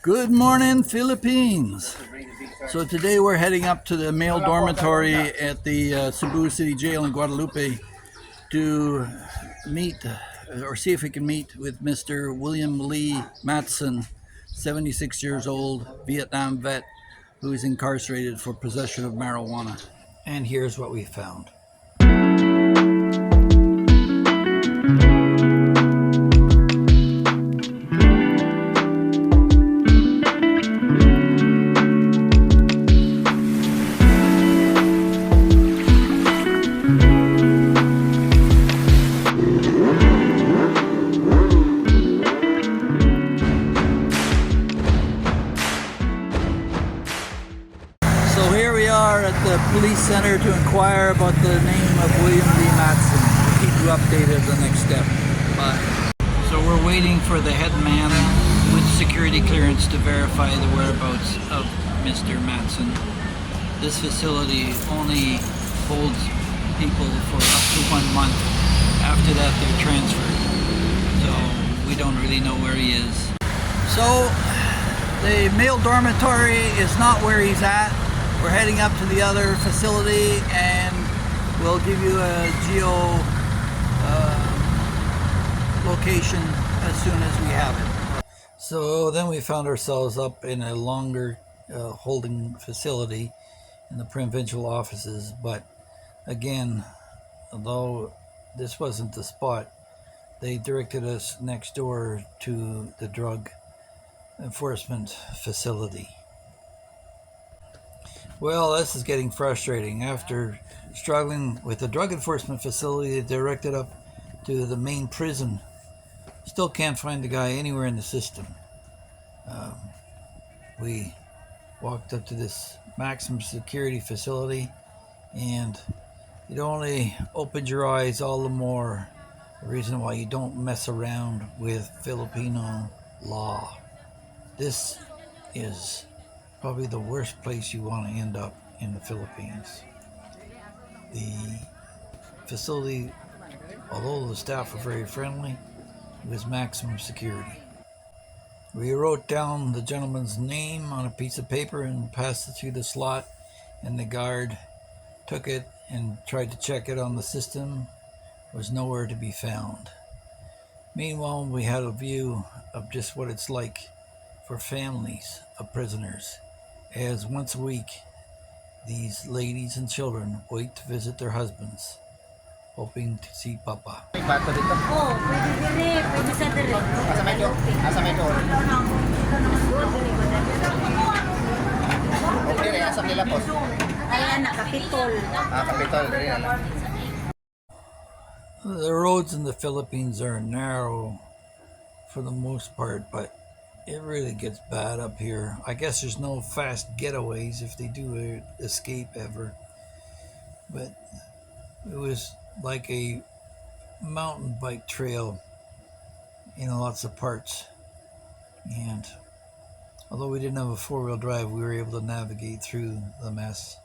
Good morning, Philippines. So today we're heading up to the male dormitory at the Cebu City Jail in Guadalupe to meet or see if we can meet with Mr. William Lee Matteson, 76 years old, Vietnam vet, who is incarcerated for possession of marijuana. And here's what we found. So here we are at the police center to inquire about the name of William Lee Matteson. We'll keep you updated the next step. Bye. So we're waiting for the head man with security clearance to verify the whereabouts of Mr. Matteson. This facility only holds people for up to 1 month. After that they're transferred. So we don't really know where he is. So the male dormitory is not where he's at. We're heading up to the other facility and we'll give you a geo location as soon as we have it. So then we found ourselves up in a longer holding facility in the provincial offices, but again, although this wasn't the spot, they directed us next door to the drug enforcement facility. Well, this is getting frustrating. After struggling with the drug enforcement facility, they directed up to the main prison. Still can't find the guy anywhere in the system. We walked up to this maximum security facility, and it only opened your eyes all the more. The reason why you don't mess around with Filipino law. This is probably the worst place you want to end up in the Philippines. The facility, although the staff were very friendly, it was maximum security. We wrote down the gentleman's name on a piece of paper and passed it through the slot, and the guard took it and tried to check it on the system. It was nowhere to be found. Meanwhile, we had a view of just what it's like for families of prisoners, as once a week these ladies and children wait to visit their husbands, hoping to see Papa. Bato dito? Oh, pwede dire, pwede sa dire. Asa may door? Asa may door? Okay, rin, asa nila po? Ayan, nakapitol. Kapitol, rin ano. The roads in the Philippines are narrow for the most part, but it really gets bad up here. I guess there's no fast getaways if they do escape ever. But it was like a mountain bike trail in lots of parts. And although we didn't have a four-wheel drive, we were able to navigate through the mess.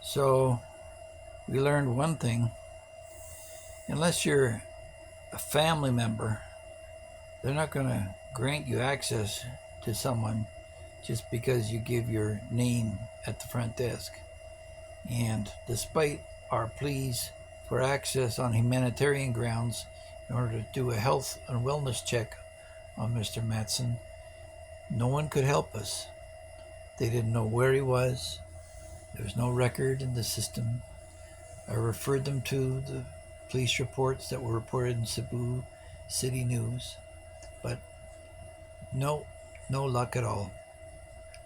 So we learned one thing. Unless you're a family member, they're not going to grant you access to someone just because you give your name at the front desk. And despite our pleas for access on humanitarian grounds in order to do a health and wellness check on Mr. Matteson, no one could help us. They didn't know where he was. There was no record in the system. I referred them to the police reports that were reported in Cebu City News, but no luck at all.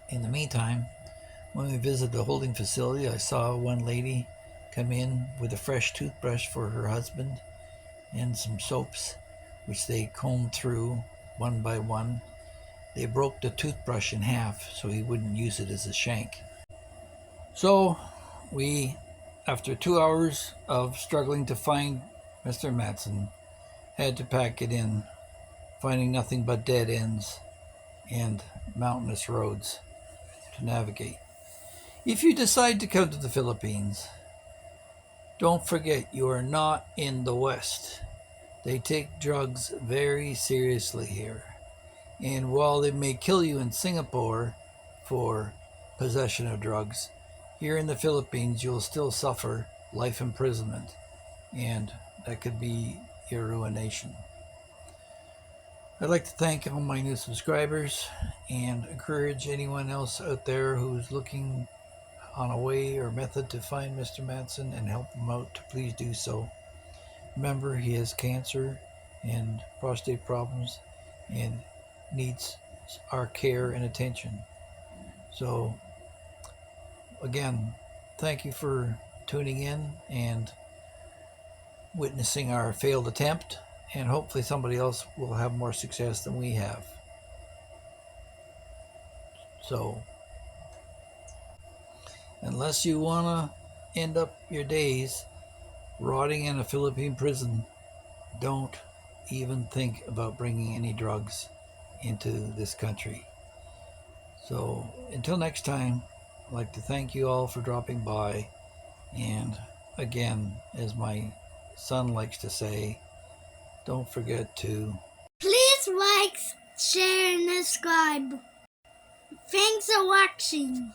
In the meantime, when we visited the holding facility, I saw one lady come in with a fresh toothbrush for her husband and some soaps, which they combed through one by one. They broke the toothbrush in half so he wouldn't use it as a shank. So we, after 2 hours of struggling to find Mr. Matteson, had to pack it in, finding nothing but dead ends and mountainous roads to navigate. If you decide to come to the Philippines, don't forget you are not in the West. They take drugs very seriously here. And while they may kill you in Singapore for possession of drugs, here in the Philippines you'll still suffer life imprisonment, and that could be your ruination. I'd like to thank all my new subscribers and encourage anyone else out there who's looking on a way or method to find Mr. Matteson and help him out to please do so. Remember, he has cancer and prostate problems and needs our care and attention. So, again, thank you for tuning in and witnessing our failed attempt, and hopefully somebody else will have more success than we have. So, unless you want to end up your days rotting in a Philippine prison, don't even think about bringing any drugs into this country. So, until next time, I'd like to thank you all for dropping by. And again, as my son likes to say, don't forget to please like, share, and subscribe. Thanks for watching.